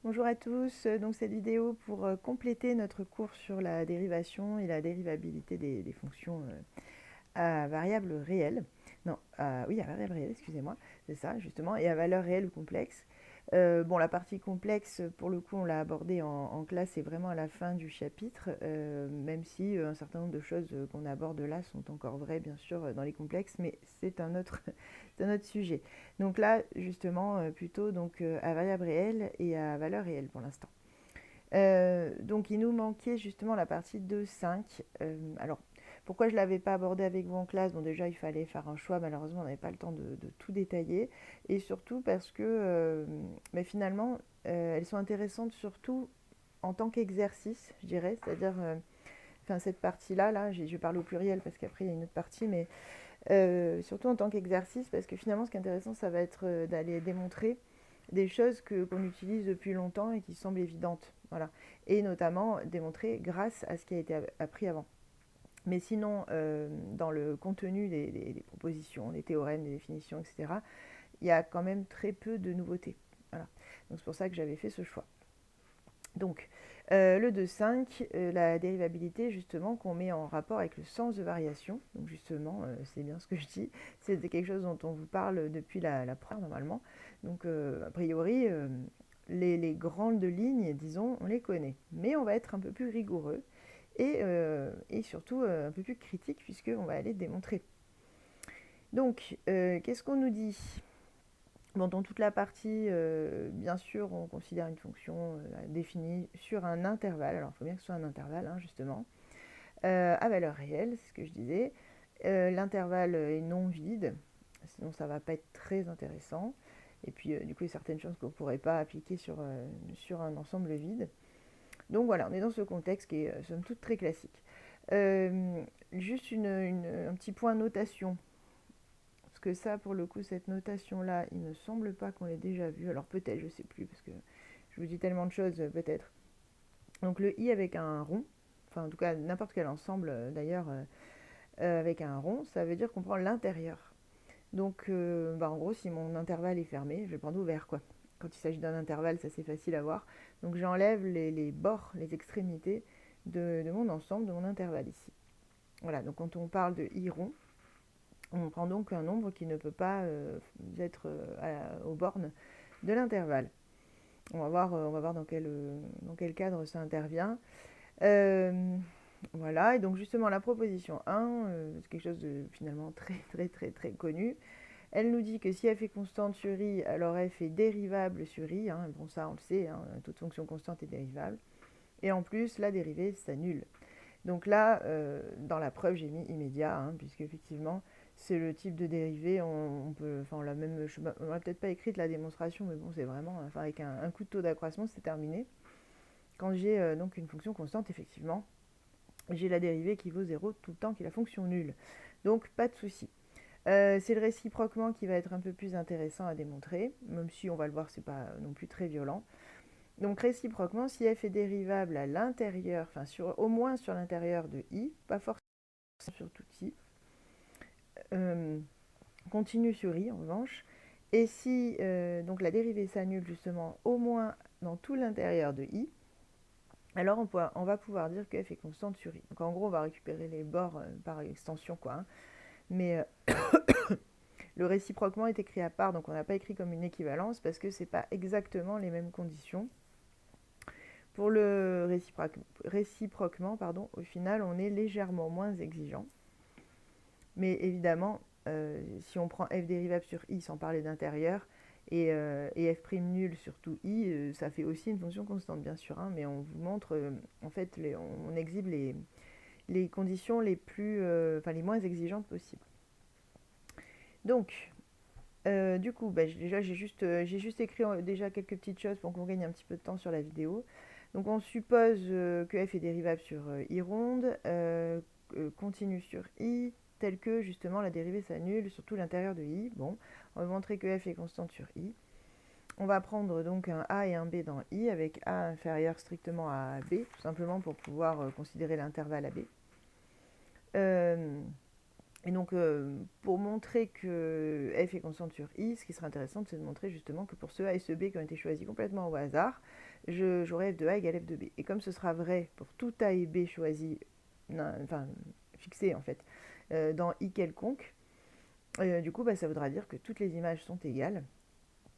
Bonjour à tous, donc cette vidéo pour compléter notre cours sur la dérivation et la dérivabilité des fonctions à variable réelle. Non, oui, à variable réelle, excusez-moi, c'est ça justement, et à valeur réelle ou complexe. Bon, la partie complexe, pour le coup, on l'a abordée en classe et vraiment à la fin du chapitre, même si un certain nombre de choses qu'on aborde là sont encore vraies, bien sûr, dans les complexes, mais c'est un autre, c'est un autre sujet. Donc là, justement, plutôt donc, à variable réelle et à valeur réelle pour l'instant. Donc il nous manquait justement la partie 2.5. Alors pourquoi je ne l'avais pas abordé avec vous en classe? Bon, déjà il fallait faire un choix, malheureusement on n'avait pas le temps de tout détailler. Et surtout parce que mais finalement elles sont intéressantes surtout en tant qu'exercice, je dirais. C'est-à-dire, enfin cette partie-là, là, je parle au pluriel parce qu'après il y a une autre partie, mais surtout en tant qu'exercice, parce que finalement ce qui est intéressant ça va être d'aller démontrer des choses qu'on utilise depuis longtemps et qui semblent évidentes. Voilà. Et notamment démontrer grâce à ce qui a été appris avant. Mais sinon, dans le contenu des propositions, des théorèmes, des définitions, etc., il y a quand même très peu de nouveautés. Voilà. Donc c'est pour ça que j'avais fait ce choix. Donc, le 2.5, la dérivabilité, justement, qu'on met en rapport avec le sens de variation. Donc, justement, c'est bien ce que je dis. C'est quelque chose dont on vous parle depuis la première, normalement. Donc, a priori, les grandes lignes, disons, on les connaît. Mais on va être un peu plus rigoureux et surtout un peu plus critique, puisqu'on va aller démontrer. Donc, qu'est-ce qu'on nous dit? Bon, dans toute la partie, bien sûr, on considère une fonction définie sur un intervalle. Alors, il faut bien que ce soit un intervalle, hein, justement, à valeur réelle, c'est ce que je disais. L'intervalle est non vide, sinon ça ne va pas être très intéressant. Et puis, du coup, il y a certaines choses qu'on ne pourrait pas appliquer sur un ensemble vide. Donc voilà, on est dans ce contexte qui est, somme toute, très classique. Juste un petit point notation. Parce que ça, pour le coup, cette notation-là, il ne me semble pas qu'on l'ait déjà vue. Alors peut-être, je ne sais plus, parce que je vous dis tellement de choses, peut-être. Donc le i avec un rond, enfin en tout cas n'importe quel ensemble d'ailleurs avec un rond, ça veut dire qu'on prend l'intérieur. Donc en gros, si mon intervalle est fermé, je vais prendre ouvert quoi. Quand il s'agit d'un intervalle, ça c'est facile à voir. Donc j'enlève les bords, les extrémités de mon ensemble, de mon intervalle ici. Voilà, donc quand on parle de i rond, on prend donc un nombre qui ne peut pas être aux bornes de l'intervalle. On va voir dans quel cadre ça intervient. Euh, voilà, et donc justement la proposition 1, c'est quelque chose de finalement très très très très connu. Elle nous dit que si f est constante sur i, alors f est dérivable sur i. Hein. Bon, ça on le sait, hein, toute fonction constante est dérivable. Et en plus, la dérivée s'annule. Donc là, dans la preuve, j'ai mis immédiat, hein, puisque effectivement, c'est le type de dérivée. On peut, enfin, on l'a peut-être pas écrite la démonstration, mais bon, c'est vraiment, enfin, avec un coup de taux d'accroissement, c'est terminé. Quand j'ai donc une fonction constante, effectivement, j'ai la dérivée qui vaut 0 tout le temps, qui est la fonction nulle. Donc, pas de souci. C'est le réciproquement qui va être un peu plus intéressant à démontrer, même si on va le voir, c'est pas non plus très violent. Donc réciproquement, si f est dérivable à l'intérieur, enfin au moins sur l'intérieur de i, pas forcément sur tout i, euh, continue sur i en revanche, et si donc la dérivée s'annule justement au moins dans tout l'intérieur de i, alors on va pouvoir dire que f est constante sur i. Donc en gros, on va récupérer les bords par extension, quoi. Hein. Mais le réciproquement est écrit à part, donc on n'a pas écrit comme une équivalence parce que c'est pas exactement les mêmes conditions. Pour le réciproquement, pardon, au final, on est légèrement moins exigeant. Mais évidemment, si on prend f dérivable sur i sans parler d'intérieur, et f' nul sur tout i, ça fait aussi une fonction constante, bien sûr. Hein, mais on vous montre, en fait, on exhibe les conditions les plus, les moins exigeantes possibles. Donc, du coup, déjà, j'ai juste écrit déjà quelques petites choses pour qu'on gagne un petit peu de temps sur la vidéo. Donc, on suppose que f est dérivable sur i ronde, continue sur i, tel que justement la dérivée s'annule sur tout l'intérieur de i. Bon, on va montrer que f est constante sur i. On va prendre donc un a et un b dans i, avec a inférieur strictement à b, tout simplement pour pouvoir considérer l'intervalle ab. Et donc, pour montrer que f est constante sur i, ce qui serait intéressant, c'est de montrer justement que pour ce a et ce b qui ont été choisis complètement au hasard, j'aurai f de a égale f de b. Et comme ce sera vrai pour tout a et b choisis, enfin fixés en fait, dans i quelconque, du coup, ça voudra dire que toutes les images sont égales.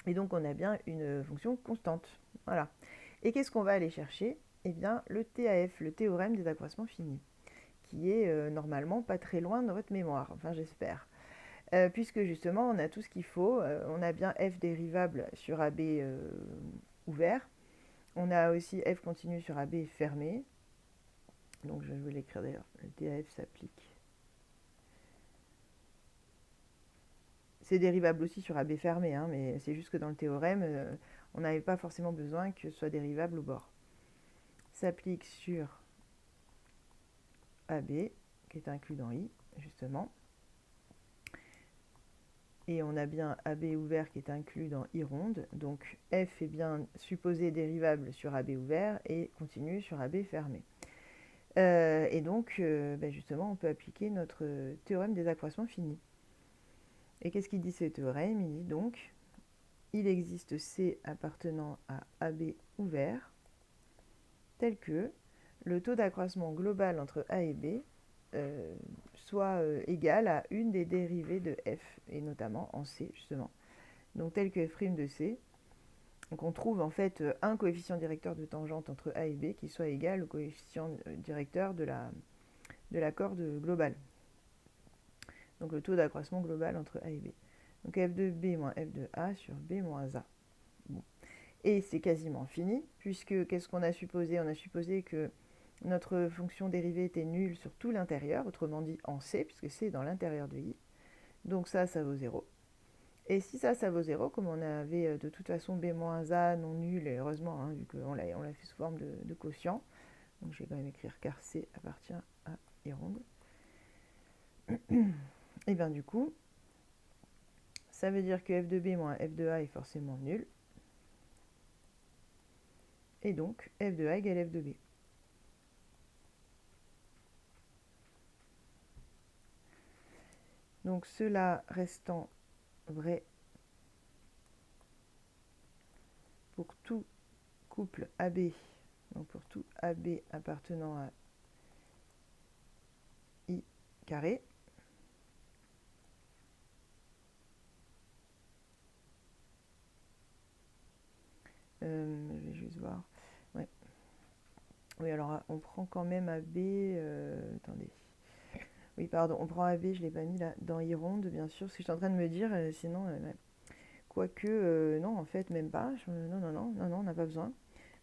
Et donc, on a bien une fonction constante. Voilà. Et qu'est-ce qu'on va aller chercher? Eh bien, le TAF, le théorème des accroissements finis, qui est normalement pas très loin de votre mémoire, enfin j'espère. Puisque justement, on a tout ce qu'il faut. On a bien f dérivable sur AB ouvert. On a aussi f continu sur AB fermé. Donc je vais l'écrire d'ailleurs. Le TAF s'applique. C'est dérivable aussi sur AB fermé, hein, mais c'est juste que dans le théorème, on n'avait pas forcément besoin que ce soit dérivable au bord. S'applique sur AB, qui est inclus dans I, justement. Et on a bien AB ouvert qui est inclus dans I ronde. Donc f est bien supposé dérivable sur AB ouvert et continu sur AB fermé. Et donc, justement, on peut appliquer notre théorème des accroissements finis. Et qu'est-ce qu'il dit ce théorème? Il dit donc, il existe C appartenant à AB ouvert, tel que le taux d'accroissement global entre A et B soit égal à une des dérivées de f, et notamment en C, justement. Donc tel que f' de C. Donc on trouve en fait un coefficient directeur de tangente entre A et B qui soit égal au coefficient directeur de la corde globale. Donc le taux d'accroissement global entre A et B. Donc f de B moins f de A sur B moins A. Bon. Et c'est quasiment fini, puisque qu'est-ce qu'on a supposé? On a supposé que notre fonction dérivée était nulle sur tout l'intérieur, autrement dit en C, puisque C est dans l'intérieur de I. Donc ça vaut 0. Et si ça vaut 0, comme on avait de toute façon b moins a non nul, et heureusement, hein, vu qu'on l'a fait sous forme de quotient, donc je vais quand même écrire car C appartient à I ronde. Et bien du coup, ça veut dire que f de b moins f de a est forcément nul. Et donc, f de a égale f de b. Donc cela restant vrai pour tout couple AB, donc pour tout AB appartenant à I carré, je vais juste voir. Ouais. Oui, alors on prend quand même AB. Attendez. Oui, pardon, on prend AB, je ne l'ai pas mis là, dans I ronde, bien sûr, ce que je suis en train de me dire, sinon, ouais. Quoique, non, en fait, même pas. Non, on n'a pas besoin.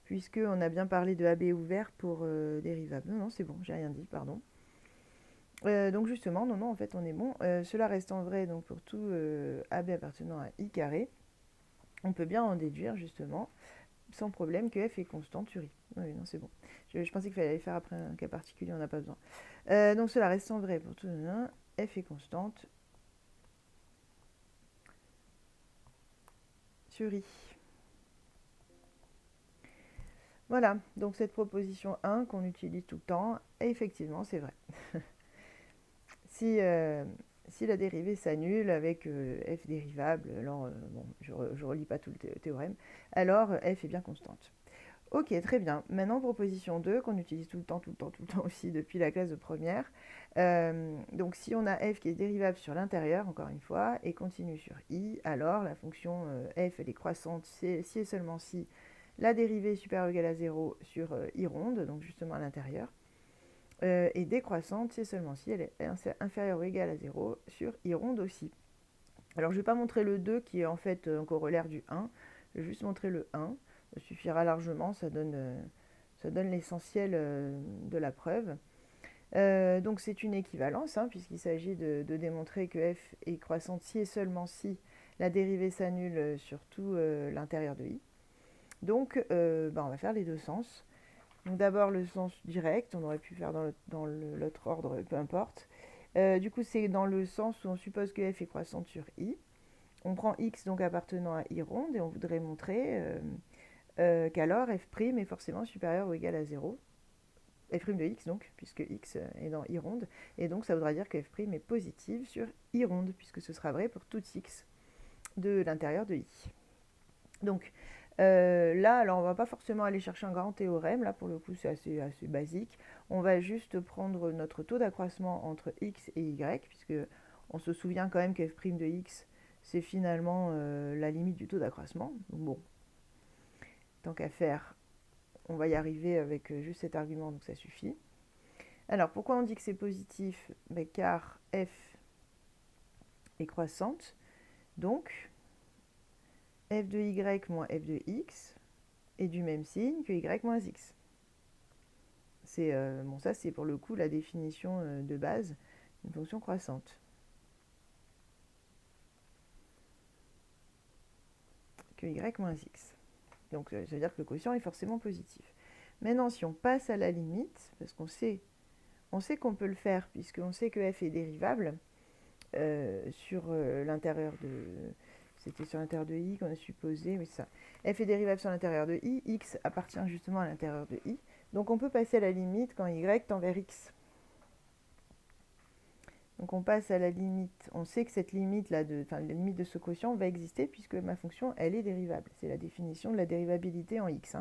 Puisqu'on a bien parlé de AB ouvert pour dérivable. Non, c'est bon, j'ai rien dit, pardon. Donc justement, non, en fait, on est bon. Cela restant vrai, donc pour tout AB appartenant à I carré, on peut bien en déduire, justement, sans problème, que F est constante sur I. Oui, non, c'est bon. Je pensais qu'il fallait faire après un cas particulier, on n'a pas besoin. Donc cela restant vrai pour tout F est constante sur I. Voilà, donc cette proposition 1 qu'on utilise tout le temps, effectivement, c'est vrai. Si la dérivée s'annule avec f dérivable, alors, bon, je ne relis pas tout le théorème, alors f est bien constante. Ok, très bien. Maintenant, proposition 2, qu'on utilise tout le temps aussi depuis la classe de première. Donc, si on a f qui est dérivable sur l'intérieur, encore une fois, et continue sur i, alors la fonction f, elle est croissante si et seulement si la dérivée est supérieure ou égale à 0 sur i ronde, donc justement à l'intérieur, et décroissante si et seulement si elle est inférieure ou égale à 0 sur i ronde aussi. Alors, je ne vais pas montrer le 2 qui est en fait un corollaire du 1, je vais juste montrer le 1. Ça suffira largement, ça donne l'essentiel de la preuve. Donc c'est une équivalence, hein, puisqu'il s'agit de démontrer que f est croissante si et seulement si la dérivée s'annule sur tout l'intérieur de i. Donc on va faire les deux sens. Donc d'abord le sens direct, on aurait pu faire dans l'autre ordre, peu importe. Du coup c'est dans le sens où on suppose que f est croissante sur i. On prend x donc appartenant à i ronde et on voudrait montrer qu'alors f' est forcément supérieur ou égal à 0 f' de x donc, puisque x est dans i ronde, et donc ça voudra dire que f' est positive sur i ronde, puisque ce sera vrai pour tout x de l'intérieur de i. Donc là, alors on ne va pas forcément aller chercher un grand théorème, là pour le coup c'est assez basique. On va juste prendre notre taux d'accroissement entre x et y, puisque on se souvient quand même que f' de x, c'est finalement la limite du taux d'accroissement. Bon, tant qu'à faire, on va y arriver avec juste cet argument, donc ça suffit. Alors pourquoi on dit que c'est positif? Car f est croissante, donc f de y moins f de x est du même signe que y moins x. Bon, ça c'est pour le coup la définition de base d'une fonction croissante. Que y moins x. Donc ça veut dire que le quotient est forcément positif. Maintenant, si on passe à la limite, parce qu'on sait qu'on peut le faire, puisqu'on sait que f est dérivable sur l'intérieur de... C'était sur l'intérieur de i qu'on a supposé, oui c'est ça. F est dérivable sur l'intérieur de i, x appartient justement à l'intérieur de i. Donc on peut passer à la limite quand y tend vers x. Donc on passe à la limite, on sait que cette limite là, la limite de ce quotient va exister puisque ma fonction elle est dérivable. C'est la définition de la dérivabilité en x.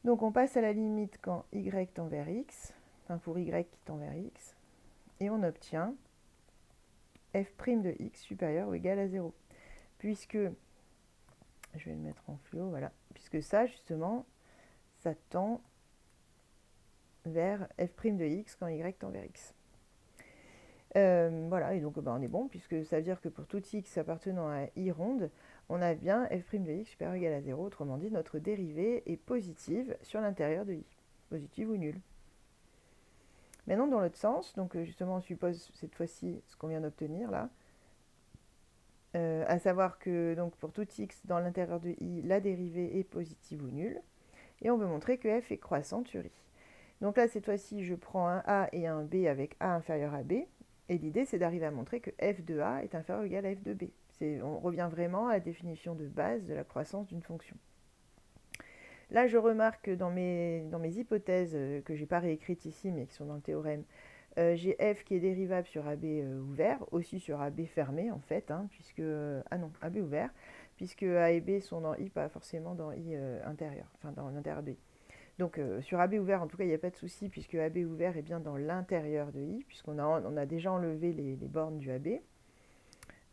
Donc on passe à la limite quand y tend vers x, enfin pour y qui tend vers x, et on obtient f' de x supérieur ou égal à 0. Puisque, je vais le mettre en fluo, voilà, puisque ça justement, ça tend vers f' de x quand y tend vers x. Voilà, et donc on est bon, puisque ça veut dire que pour tout x appartenant à i ronde, on a bien f' de x supérieur ou égal à 0, autrement dit, notre dérivée est positive sur l'intérieur de i, positive ou nulle. Maintenant, dans l'autre sens, donc justement, on suppose cette fois-ci ce qu'on vient d'obtenir là, à savoir que donc, pour tout x dans l'intérieur de i, la dérivée est positive ou nulle, et on veut montrer que f est croissante sur i. Donc là, cette fois-ci, je prends un a et un b avec a inférieur à b, et l'idée, c'est d'arriver à montrer que f de a est inférieur ou égal à f de b. On revient vraiment à la définition de base de la croissance d'une fonction. Là, je remarque que dans mes hypothèses que je n'ai pas réécrites ici, mais qui sont dans le théorème, j'ai f qui est dérivable sur AB ouvert, aussi sur AB fermé en fait, puisque... ah non, AB ouvert, puisque A et B sont dans I, pas forcément dans I intérieur, enfin dans l'intérieur de I. Donc sur AB ouvert, en tout cas, il n'y a pas de souci, puisque AB ouvert est bien dans l'intérieur de I, puisqu'on a déjà enlevé les bornes du AB.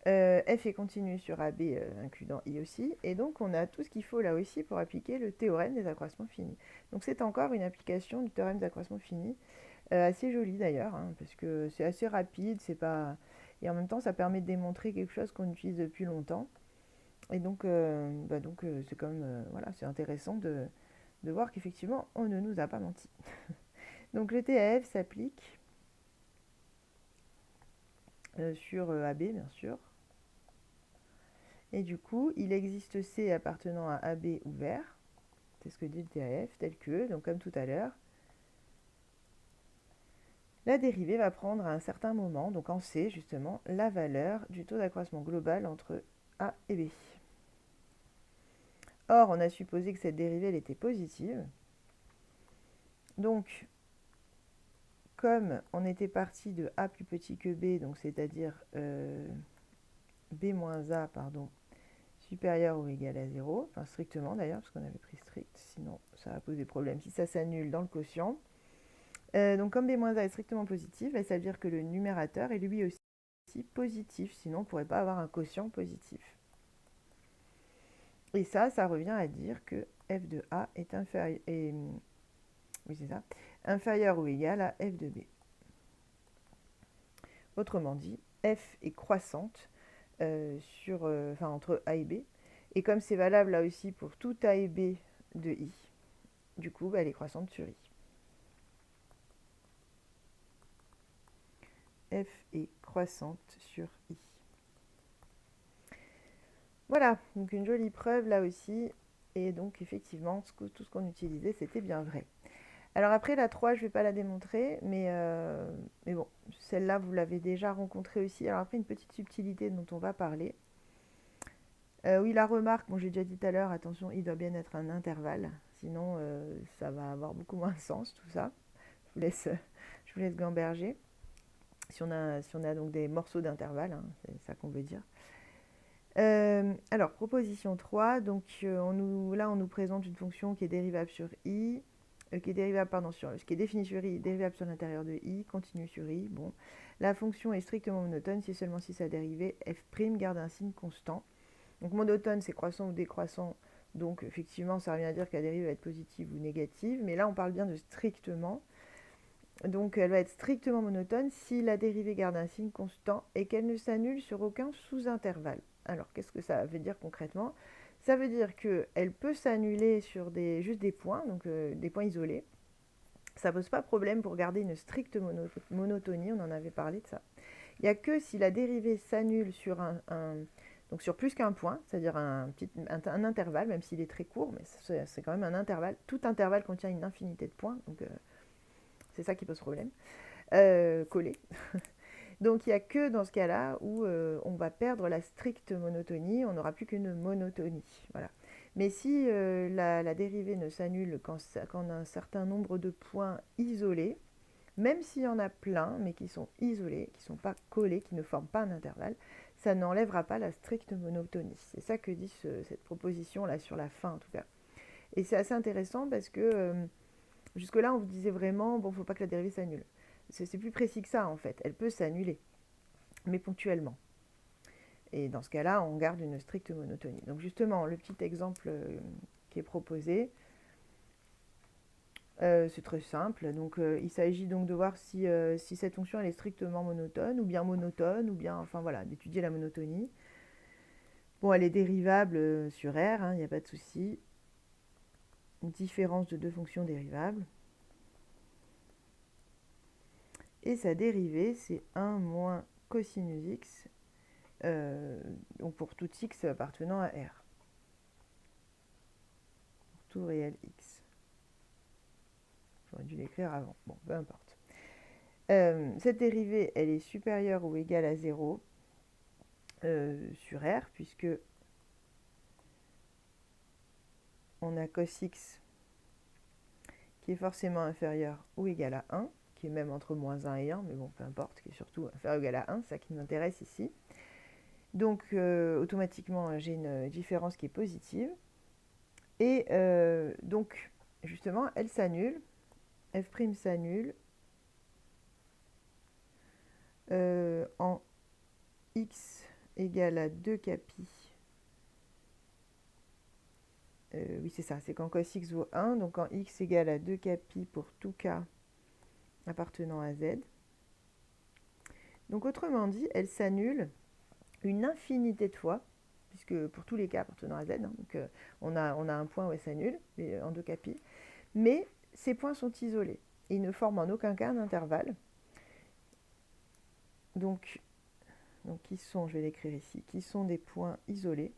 F est continu sur AB inclus dans I aussi, et donc on a tout ce qu'il faut là aussi pour appliquer le théorème des accroissements finis. Donc c'est encore une application du théorème des accroissements finis, assez jolie d'ailleurs, parce que c'est assez rapide, c'est pas... et en même temps ça permet de démontrer quelque chose qu'on utilise depuis longtemps, et donc c'est quand même voilà, c'est intéressant de voir qu'effectivement on ne nous a pas menti. Donc le TAF s'applique sur AB bien sûr. Et du coup, il existe C appartenant à AB ouvert. C'est ce que dit le TAF, tel que, donc comme tout à l'heure. La dérivée va prendre à un certain moment, donc en C justement, la valeur du taux d'accroissement global entre A et B. Or, on a supposé que cette dérivée elle était positive. Donc, comme on était parti de A plus petit que B, donc c'est-à-dire B moins A, pardon, supérieur ou égal à 0, enfin strictement d'ailleurs, parce qu'on avait pris strict, sinon ça va poser problème si ça s'annule dans le quotient. Donc comme b-a est strictement positif, ça veut dire que le numérateur est lui aussi positif, sinon on ne pourrait pas avoir un quotient positif. Et ça revient à dire que f de a est inférieur ou égal à f de b. Autrement dit, f est croissante entre a et b, et comme c'est valable là aussi pour tout a et b de i, du coup elle est croissante sur i. F est croissante sur I. Voilà, donc une jolie preuve là aussi. Et donc effectivement, tout ce qu'on utilisait, c'était bien vrai. Alors après, la 3, je ne vais pas la démontrer, mais bon, celle-là, vous l'avez déjà rencontrée aussi. Alors après, une petite subtilité dont on va parler. Oui, la remarque, bon, j'ai déjà dit tout à l'heure, attention, il doit bien être un intervalle, sinon ça va avoir beaucoup moins de sens tout ça. Je vous laisse, je vous laisse gamberger. Si on a donc des morceaux d'intervalle, hein, c'est ça qu'on veut dire. Alors, proposition 3, donc là on nous présente une fonction qui est dérivable sur i, qui est dérivable, pardon, qui est définie sur i, dérivable sur l'intérieur de i, continue sur i. Bon, la fonction est strictement monotone si seulement si sa dérivée f' garde un signe constant. Donc monotone, c'est croissant ou décroissant, donc effectivement ça revient à dire que la dérive va être positive ou négative, mais là on parle bien de strictement. Donc elle va être strictement monotone si la dérivée garde un signe constant et qu'elle ne s'annule sur aucun sous-intervalle. Alors qu'est-ce que ça veut dire concrètement? Ça veut dire qu'elle peut s'annuler sur juste des points, donc des points isolés. Ça ne pose pas problème pour garder une stricte monotonie, on en avait parlé de ça. Il n'y a que si la dérivée s'annule sur donc sur plus qu'un point, c'est-à-dire un intervalle, même s'il est très court, mais c'est quand même un intervalle. Tout intervalle contient une infinité de points, donc c'est ça qui pose problème. Collé. Donc il n'y a que dans ce cas-là où on va perdre la stricte monotonie, on n'aura plus qu'une monotonie. Voilà. Mais si la dérivée ne s'annule qu'en un certain nombre de points isolés, même s'il y en a plein, mais qui sont isolés, qui ne sont pas collés, qui ne forment pas un intervalle, ça n'enlèvera pas la stricte monotonie. C'est ça que dit cette proposition-là, sur la fin en tout cas. Et c'est assez intéressant parce que jusque-là, on vous disait vraiment, bon, il ne faut pas que la dérivée s'annule. C'est plus précis que ça en fait. Elle peut s'annuler, mais ponctuellement. Et dans ce cas-là, on garde une stricte monotonie. Donc justement, le petit exemple qui est proposé, c'est très simple. Donc il s'agit donc de voir si cette fonction elle est strictement monotone, ou bien, enfin voilà, d'étudier la monotonie. Bon, elle est dérivable sur R, il n'y a pas de souci. Une différence de deux fonctions dérivables. Et sa dérivée, c'est 1 moins cosinus x, donc pour tout x appartenant à R. Pour tout réel x. J'aurais dû l'écrire avant. Bon, peu importe. Cette dérivée, elle est supérieure ou égale à 0 sur R, puisque on a cos x qui est forcément inférieur ou égal à 1, qui est même entre moins 1 et 1, mais bon, peu importe, qui est surtout inférieur ou égal à 1, c'est ça qui nous intéresse ici. Donc, automatiquement, j'ai une différence qui est positive. Et donc, justement, elle s'annule, f' s'annule en x égale à 2 capi. Oui, c'est ça, c'est quand cos x vaut 1, donc en x égale à 2 capi pour tout k appartenant à z. Donc autrement dit, elle s'annule une infinité de fois, puisque pour tous les cas appartenant à z, donc on a un point où elle s'annule, en 2 capi, mais ces points sont isolés. Ils ne forment en aucun cas un intervalle. Donc qui sont, je vais l'écrire ici, qui sont des points isolés.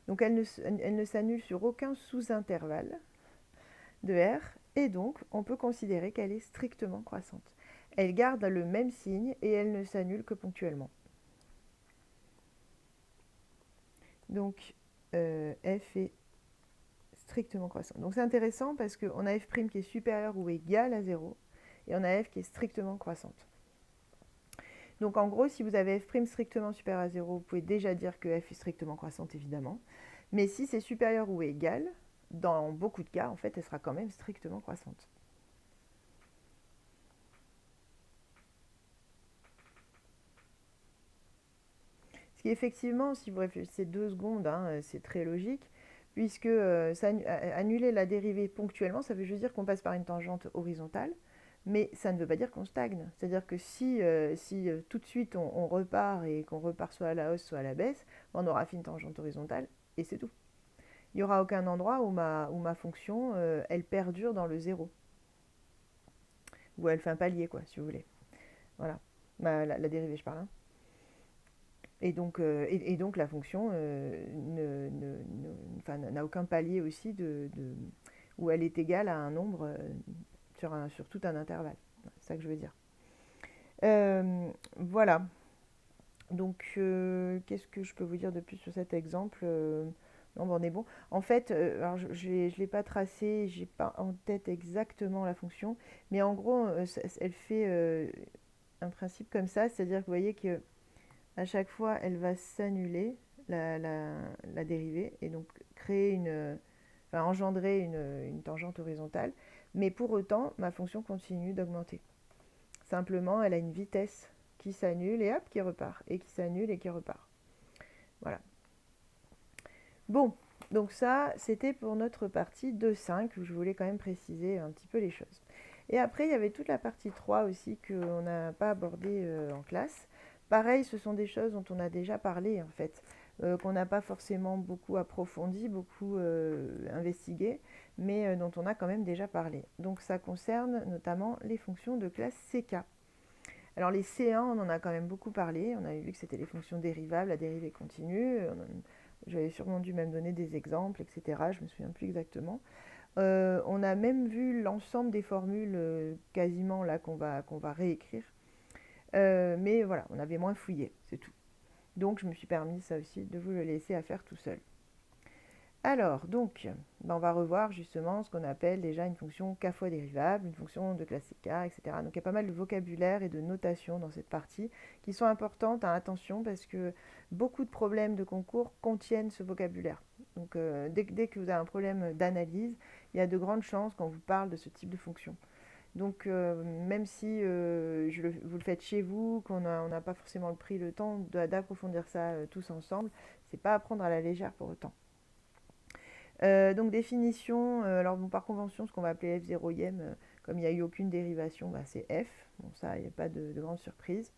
Donc elle ne s'annule sur aucun sous-intervalle de R, et donc on peut considérer qu'elle est strictement croissante. Elle garde le même signe et elle ne s'annule que ponctuellement. Donc f est strictement croissante. Donc c'est intéressant parce qu'on a f' qui est supérieur ou égal à 0 et on a f qui est strictement croissante. Donc en gros, si vous avez f' strictement supérieur à 0, vous pouvez déjà dire que f est strictement croissante, évidemment. Mais si c'est supérieur ou égal, dans beaucoup de cas, en fait, elle sera quand même strictement croissante. Ce qui effectivement, si vous réfléchissez 2 secondes, c'est très logique, puisque annuler la dérivée ponctuellement, ça veut juste dire qu'on passe par une tangente horizontale, mais ça ne veut pas dire qu'on stagne. C'est-à-dire que si tout de suite on repart et qu'on repart soit à la hausse, soit à la baisse, on aura fait une tangente horizontale et c'est tout. Il n'y aura aucun endroit où ma fonction, elle perdure dans le zéro. Ou elle fait un palier, quoi, si vous voulez. Voilà. La dérivée, je parle. Et donc la fonction n'a aucun palier aussi où elle est égale à un nombre sur tout un intervalle. C'est ça que je veux dire. Voilà. Donc, qu'est-ce que je peux vous dire de plus sur cet exemple? Non, bon, on est bon. En fait, alors je l'ai pas tracé, j'ai pas en tête exactement la fonction, mais en gros, elle fait un principe comme ça, c'est-à-dire que vous voyez que à chaque fois, elle va s'annuler, la, la, la dérivée, et donc créer enfin, engendrer une tangente horizontale. Mais pour autant, ma fonction continue d'augmenter. Simplement, elle a une vitesse qui s'annule et hop, qui repart, et qui s'annule et qui repart. Voilà. Bon, donc ça, c'était pour notre partie 2.5, où je voulais quand même préciser un petit peu les choses. Et après, il y avait toute la partie 3 aussi qu'on n'a pas abordée en classe. Pareil, ce sont des choses dont on a déjà parlé en fait, qu'on n'a pas forcément beaucoup approfondi, beaucoup investigué, mais dont on a quand même déjà parlé. Donc ça concerne notamment les fonctions de classe CK. Alors les C1, on en a quand même beaucoup parlé. On avait vu que c'était les fonctions dérivables, la dérivée continue. J'avais sûrement dû même donner des exemples, etc. Je ne me souviens plus exactement. On a même vu l'ensemble des formules quasiment là qu'on va réécrire. Mais voilà, on avait moins fouillé, c'est tout. Donc je me suis permis ça aussi de vous le laisser à faire tout seul. Alors, donc, on va revoir justement ce qu'on appelle déjà une fonction k fois dérivable, une fonction de classe k, etc. Donc il y a pas mal de vocabulaire et de notation dans cette partie qui sont importantes, hein, attention, parce que beaucoup de problèmes de concours contiennent ce vocabulaire. Donc dès que vous avez un problème d'analyse, il y a de grandes chances qu'on vous parle de ce type de fonction. Donc même si vous le faites chez vous, qu'on n'a pas forcément pris le temps d'approfondir ça tous ensemble, c'est pas à prendre à la légère pour autant. Donc définition, alors bon, par convention, ce qu'on va appeler f0ième, comme il n'y a eu aucune dérivation, bah, c'est f. Bon, ça, il n'y a pas de grande surprise.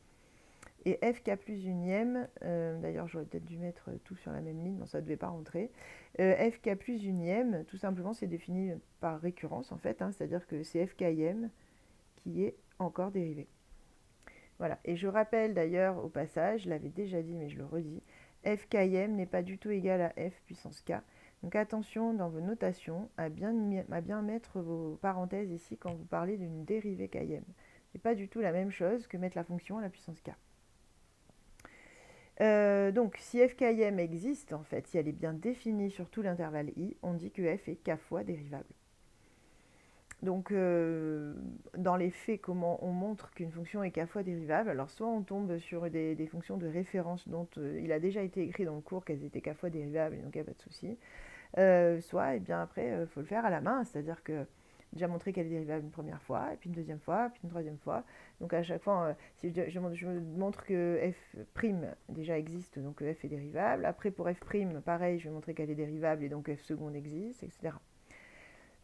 Et fk plus unième, d'ailleurs j'aurais peut-être dû mettre tout sur la même ligne, mais ça ne devait pas rentrer. Fk plus unième, tout simplement, c'est défini par récurrence en fait, hein, c'est-à-dire que c'est fkm qui est encore dérivé. Voilà, et je rappelle d'ailleurs au passage, je l'avais déjà dit mais je le redis, fkm n'est pas du tout égal à f puissance k. Donc attention dans vos notations à bien mettre vos parenthèses ici quand vous parlez d'une dérivée km. C'est pas du tout la même chose que mettre la fonction à la puissance k. Donc si fkm existe, en fait, si elle est bien définie sur tout l'intervalle i, on dit que f est k fois dérivable. Donc, dans les faits, comment on montre qu'une fonction est k fois dérivable? Alors, soit on tombe sur des fonctions de référence dont il a déjà été écrit dans le cours qu'elles étaient k fois dérivables, et donc il n'y a pas de souci. Soit, et bien après, il faut le faire à la main, c'est-à-dire que déjà montrer qu'elle est dérivable une première fois, et puis une deuxième fois, puis une troisième fois. Donc à chaque fois, si je montre que f' déjà existe, donc f est dérivable. Après, pour f', pareil, je vais montrer qu'elle est dérivable, et donc f seconde existe, etc.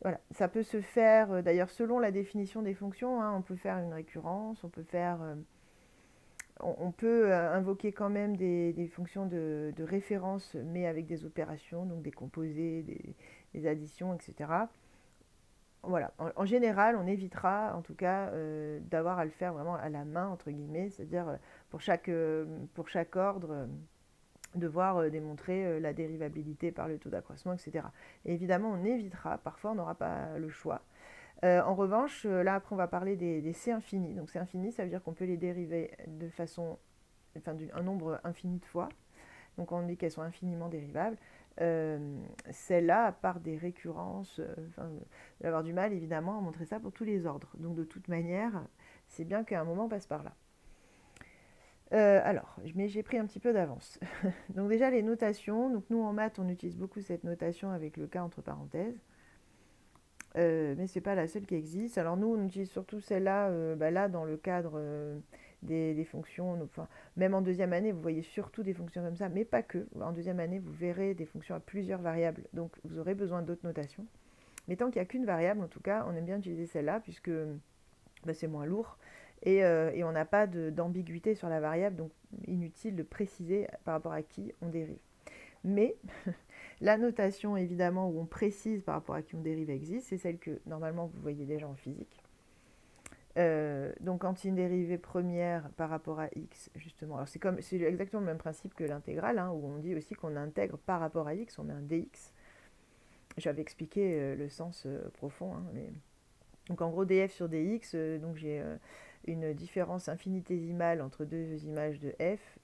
Voilà, ça peut se faire, d'ailleurs selon la définition des fonctions, hein, on peut faire une récurrence, on peut faire, on peut invoquer quand même des fonctions de référence, mais avec des opérations, donc des composés, des additions, etc. Voilà, en général, on évitera en tout cas d'avoir à le faire vraiment à la main, entre guillemets, c'est-à-dire pour chaque ordre, devoir démontrer la dérivabilité par le taux d'accroissement, etc. Et évidemment, on évitera, parfois on n'aura pas le choix. En revanche, là après on va parler des C infinis. Donc C infinis, ça veut dire qu'on peut les dériver de façon, enfin un nombre infini de fois. Donc on dit qu'elles sont infiniment dérivables. Celles-là, à part des récurrences, je vais avoir du mal évidemment à montrer ça pour tous les ordres. Donc de toute manière, c'est bien qu'à un moment on passe par là. Alors, mais j'ai pris un petit peu d'avance. Donc déjà les notations. Donc nous en maths, on utilise beaucoup cette notation avec le cas entre parenthèses. Mais ce n'est pas la seule qui existe. Alors nous, on utilise surtout celle-là, là dans le cadre des fonctions. Donc, enfin, même en deuxième année, vous voyez surtout des fonctions comme ça, mais pas que. En deuxième année, vous verrez des fonctions à plusieurs variables, donc vous aurez besoin d'autres notations. Mais tant qu'il n'y a qu'une variable, en tout cas, on aime bien utiliser celle-là, puisque c'est moins lourd, et on n'a pas d'ambiguïté sur la variable, donc inutile de préciser par rapport à qui on dérive. Mais la notation, évidemment, où on précise par rapport à qui on dérive existe, c'est celle que, normalement, vous voyez déjà en physique. Donc, quand une dérivée première par rapport à x, justement, alors c'est exactement le même principe que l'intégrale, hein, où on dit aussi qu'on intègre par rapport à x, on met un dx. J'avais expliqué le sens profond, hein, mais... Donc, en gros, df sur dx, donc j'ai une différence infinitésimale entre deux images de f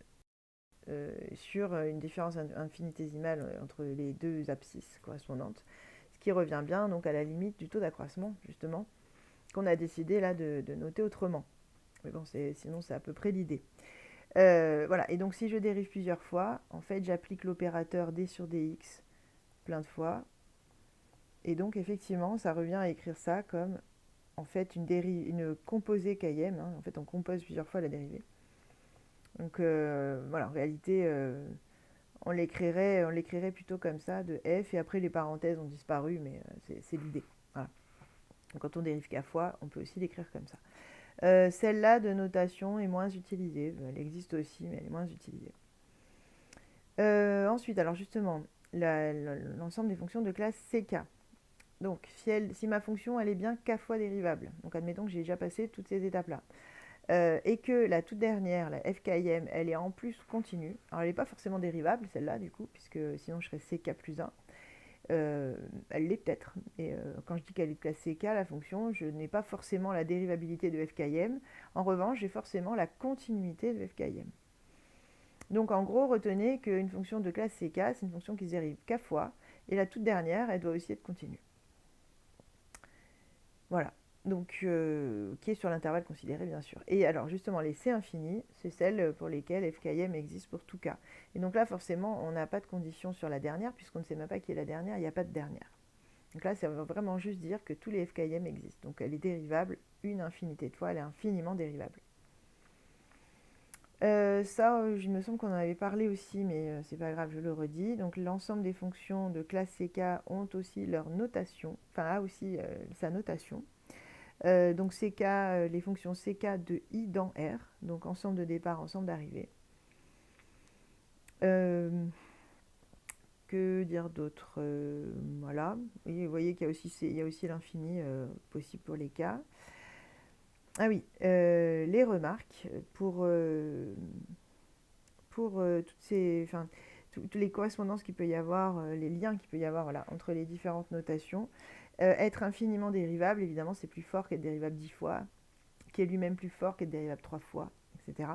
sur une différence infinitésimale entre les deux abscisses correspondantes, ce qui revient bien donc à la limite du taux d'accroissement, justement, qu'on a décidé là de noter autrement. Mais bon, sinon c'est à peu près l'idée. Voilà, et donc si je dérive plusieurs fois, en fait j'applique l'opérateur d sur dx plein de fois, et donc effectivement ça revient à écrire ça comme en fait une composée KM, hein. En fait on compose plusieurs fois la dérivée. Donc voilà, en réalité on l'écrirait plutôt comme ça, de f, et après les parenthèses ont disparu, mais c'est l'idée. Voilà. Donc quand on dérive k fois, on peut aussi l'écrire comme ça. Celle-là de notation est moins utilisée. Elle existe aussi, mais elle est moins utilisée. Ensuite, alors justement, l'ensemble des fonctions de classe CK. Donc, si ma fonction, elle est bien k fois dérivable, donc admettons que j'ai déjà passé toutes ces étapes-là, et que la toute dernière, la fkm, elle est en plus continue. Alors, elle n'est pas forcément dérivable, celle-là, du coup, puisque sinon je serais ck plus 1. Elle l'est peut-être. Et quand je dis qu'elle est de classe CK, la fonction, je n'ai pas forcément la dérivabilité de fkm. En revanche, j'ai forcément la continuité de fkm. Donc en gros, retenez qu'une fonction de classe CK, c'est une fonction qui se dérive k fois, et la toute dernière, elle doit aussi être continue. Voilà. Donc, qui est sur l'intervalle considéré, bien sûr. Et alors, justement, les C infinies, c'est celles pour lesquelles fkm existe pour tout cas. Et donc là, forcément, on n'a pas de condition sur la dernière, puisqu'on ne sait même pas qui est la dernière, il n'y a pas de dernière. Donc là, ça veut vraiment juste dire que tous les fkm existent. Donc elle est dérivable une infinité de fois, elle est infiniment dérivable. Ça, il me semble qu'on en avait parlé aussi, mais c'est pas grave, je le redis. Donc l'ensemble des fonctions de classe CK ont aussi leur notation, enfin a aussi sa notation. Donc CK, les fonctions CK de I dans R, donc ensemble de départ, ensemble d'arrivée. Que dire d'autre? Voilà. Et vous voyez qu'il y a aussi l'infini possible pour les cas. Ah oui, les remarques pour toutes ces, enfin, toutes les correspondances qu'il peut y avoir, les liens qu'il peut y avoir, voilà, entre les différentes notations. Être infiniment dérivable, évidemment, c'est plus fort qu'être dérivable 10 fois, qui est lui-même plus fort qu'être dérivable 3 fois, etc.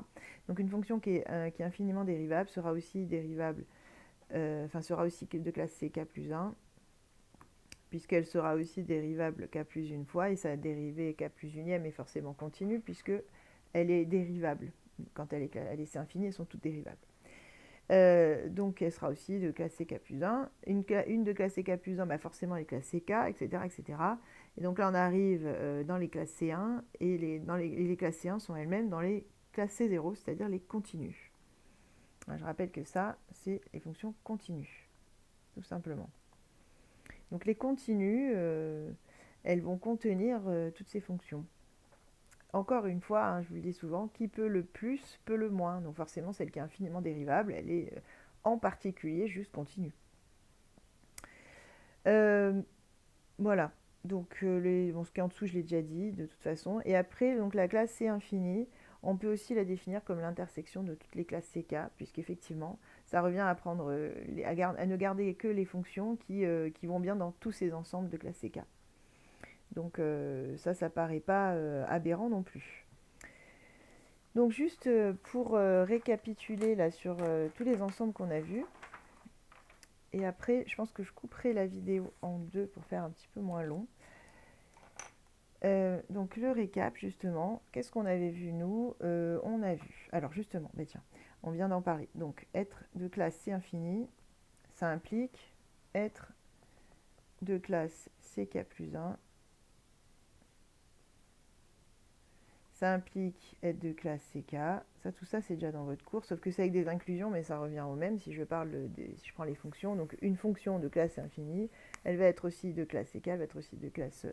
Donc une fonction qui est infiniment dérivable sera aussi dérivable, sera aussi de classe CK plus 1, puisqu'elle sera aussi dérivable k plus une fois, et sa dérivée k plus unième est forcément continue, puisque elle est dérivable. Quand elle est infinie, elles sont toutes dérivables. Donc elle sera aussi de classe CK plus 1. Une de classe CK plus 1, bah forcément les classes CK, etc., etc. Et donc là, on arrive dans les classes C1, et les classes C1 sont elles-mêmes dans les classes C0, c'est-à-dire les continues. Je rappelle que ça, c'est les fonctions continues, tout simplement. Donc les continues, elles vont contenir toutes ces fonctions. Encore une fois, hein, je vous le dis souvent, qui peut le plus peut le moins. Donc forcément, celle qui est infiniment dérivable, elle est en particulier juste continue. Voilà. Donc ce qui est en dessous, je l'ai déjà dit de toute façon. Et après, donc la classe C infinie, on peut aussi la définir comme l'intersection de toutes les classes CK, puisqu'effectivement, ça revient à prendre, à ne garder que les fonctions qui vont bien dans tous ces ensembles de classes CK. Donc ça paraît pas aberrant non plus. Donc juste pour récapituler là sur tous les ensembles qu'on a vus, et après je pense que je couperai la vidéo en deux pour faire un petit peu moins long. Donc le récap justement, qu'est-ce qu'on avait vu nous? On a vu, alors justement, bah tiens, on vient d'en parler. Donc être de classe C infinie, ça implique être de classe CK plus 1. Ça implique être de classe CK. Ça, tout ça, c'est déjà dans votre cours, sauf que c'est avec des inclusions, mais ça revient au même si je prends les fonctions. Donc, une fonction de classe infinie, elle va être aussi de classe CK, elle va être aussi de classe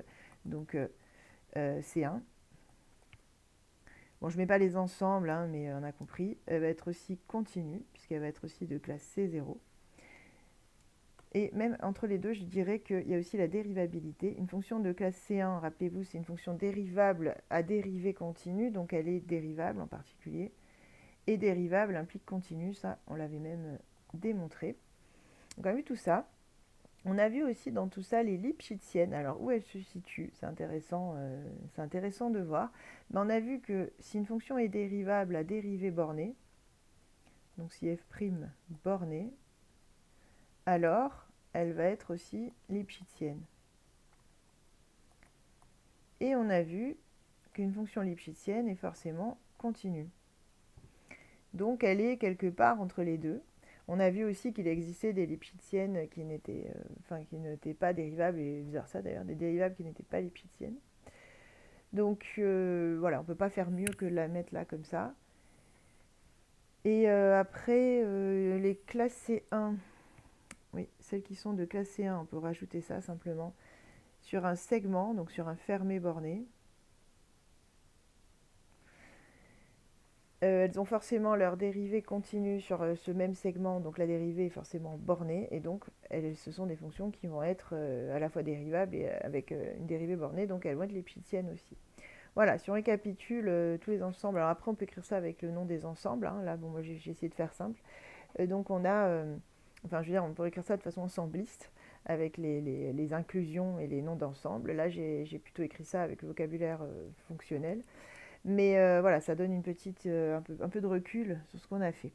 C1. Bon, je ne mets pas les ensembles, hein, mais on a compris. Elle va être aussi continue, puisqu'elle va être aussi de classe C0. Et même entre les deux, je dirais qu'il y a aussi la dérivabilité. Une fonction de classe C1, rappelez-vous, c'est une fonction dérivable à dérivée continue, donc elle est dérivable en particulier. Et dérivable implique continu, ça on l'avait même démontré. Donc on a vu tout ça. On a vu aussi dans tout ça les Lipschitziennes. Alors, où elles se situent? C'est intéressant de voir. Mais on a vu que si une fonction est dérivable à dérivée bornée, donc si f' bornée, alors elle va être aussi Lipschitzienne. Et on a vu qu'une fonction Lipschitzienne est forcément continue. Donc elle est quelque part entre les deux. On a vu aussi qu'il existait des Lipschitziennes qui n'étaient pas dérivables, et vice-versa d'ailleurs, des dérivables qui n'étaient pas Lipschitziennes. Donc voilà, on ne peut pas faire mieux que la mettre là comme ça. Et après, les classes C1, oui, celles qui sont de classe C1, on peut rajouter ça simplement sur un segment, donc sur un fermé borné. Elles ont forcément leur dérivée continue sur ce même segment, donc la dérivée est forcément bornée, et donc ce sont des fonctions qui vont être à la fois dérivables et avec une dérivée bornée, donc elles vont être Lipschitziennes aussi. Voilà, si on récapitule tous les ensembles, alors après on peut écrire ça avec le nom des ensembles, hein. Là bon, moi j'ai essayé de faire simple. Donc on a, enfin je veux dire, on pourrait écrire ça de façon ensembliste, avec les inclusions et les noms d'ensemble. Là j'ai plutôt écrit ça avec le vocabulaire fonctionnel. Mais voilà, ça donne un peu de recul sur ce qu'on a fait.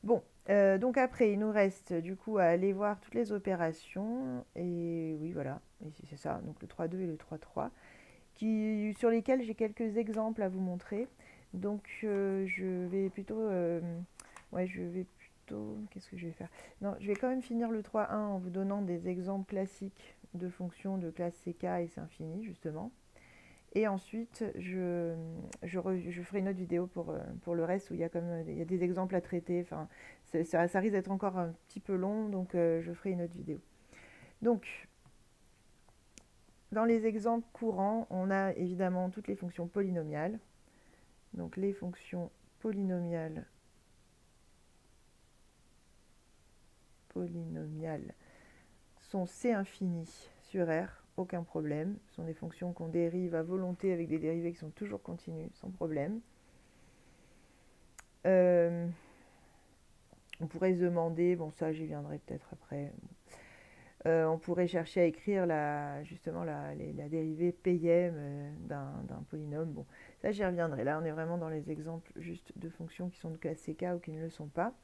Bon, donc après, il nous reste du coup à aller voir toutes les opérations. Et oui, voilà, c'est ça, donc le 3,2 et le 3,3, sur lesquels j'ai quelques exemples à vous montrer. Donc je vais plutôt, qu'est-ce que je vais faire? Non, je vais quand même finir le 3,1 en vous donnant des exemples classiques de fonctions de classe CK et c'est infini, justement. Et ensuite, je ferai une autre vidéo pour le reste où il y a des exemples à traiter. Enfin, ça risque d'être encore un petit peu long, donc je ferai une autre vidéo. Donc, dans les exemples courants, on a évidemment toutes les fonctions polynomiales. Donc, les fonctions polynomiales sont C infini sur R, aucun problème. Ce sont des fonctions qu'on dérive à volonté avec des dérivées qui sont toujours continues, sans problème. On pourrait se demander, bon ça j'y viendrai peut-être après, on pourrait chercher à écrire justement la dérivée pm d'un polynôme. Bon, ça j'y reviendrai. Là on est vraiment dans les exemples juste de fonctions qui sont de classe CK ou qui ne le sont pas.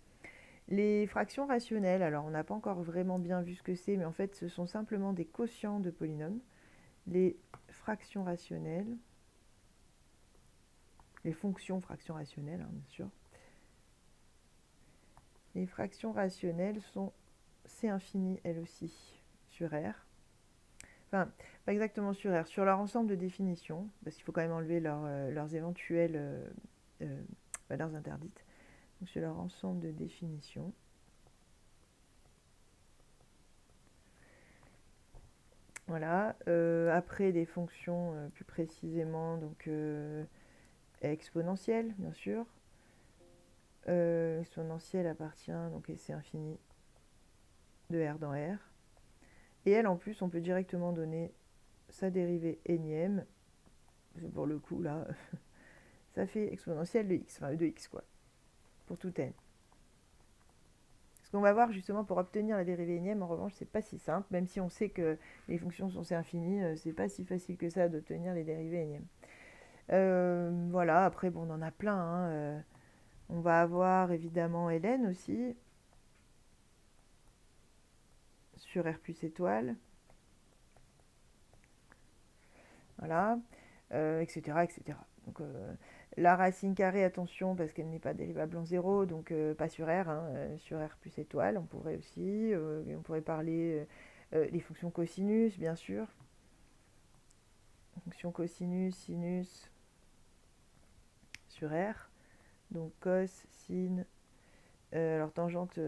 Les fractions rationnelles, alors on n'a pas encore vraiment bien vu ce que c'est, mais en fait ce sont simplement des quotients de polynômes. Les fractions rationnelles, les fonctions fractions rationnelles, hein, bien sûr. Les fractions rationnelles sont C infini elles aussi sur R. Enfin, pas exactement sur R, sur leur ensemble de définitions, parce qu'il faut quand même enlever leurs éventuelles valeurs interdites. Donc sur leur ensemble de définitions. Voilà. Après des fonctions plus précisément, donc exponentielles, bien sûr. Exponentielle appartient, donc et c'est infini de R dans R. Et elle, en plus, on peut directement donner sa dérivée énième. Pour le coup, là, ça fait exponentielle de x, enfin de x, quoi, pour tout n. Ce qu'on va voir justement pour obtenir la dérivée énième, en revanche, c'est pas si simple, même si on sait que les fonctions sont C infini, c'est pas si facile que ça d'obtenir les dérivées énièmes. Voilà, après, bon, on en a plein, hein. On va avoir évidemment ln aussi, sur R plus étoile. Voilà, etc., etc. Donc, la racine carrée, attention, parce qu'elle n'est pas dérivable en 0, donc pas sur R, hein, sur R plus étoile, on pourrait aussi, on pourrait parler des fonctions cosinus, bien sûr. Fonction cosinus, sinus sur R, donc cos, sin, alors tangente,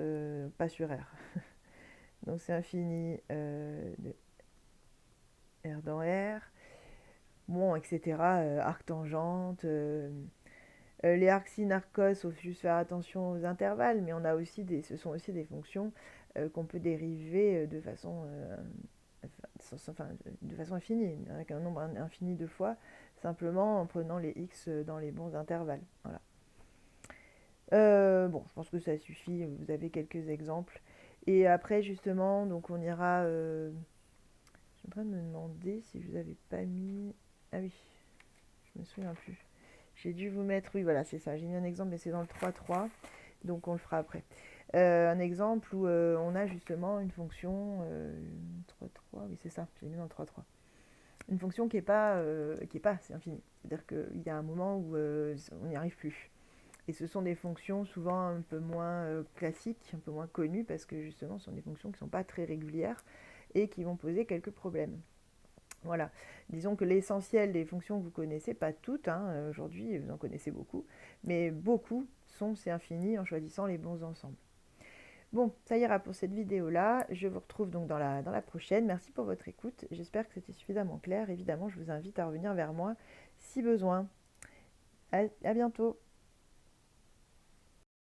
pas sur R. Donc c'est infini de R dans R, bon, etc., arctangente, les arcs sin, arcs cos, il faut juste faire attention aux intervalles, mais ce sont aussi des fonctions qu'on peut dériver de façon infinie, avec un nombre infini de fois, simplement en prenant les x dans les bons intervalles. Voilà. Bon, je pense que ça suffit, vous avez quelques exemples. Et après, justement, donc on ira... je suis en train de me demander si je vous avais pas mis... Ah oui, je me souviens plus. J'ai dû vous mettre... Oui, voilà, c'est ça. J'ai mis un exemple, mais c'est dans le 3.3. Donc on le fera après. Un exemple où on a justement une fonction... 3.3, oui, c'est ça. J'ai mis dans le 3.3. Une fonction qui est pas c'est infini. C'est-à-dire qu'il y a un moment où on n'y arrive plus. Et ce sont des fonctions souvent un peu moins classiques, un peu moins connues, parce que justement, ce sont des fonctions qui ne sont pas très régulières et qui vont poser quelques problèmes. Voilà. Disons que l'essentiel des fonctions que vous connaissez, pas toutes, hein, aujourd'hui, vous en connaissez beaucoup, mais beaucoup sont C infini en choisissant les bons ensembles. Bon, ça ira pour cette vidéo-là. Je vous retrouve donc dans la prochaine. Merci pour votre écoute. J'espère que c'était suffisamment clair. Évidemment, je vous invite à revenir vers moi si besoin. À bientôt.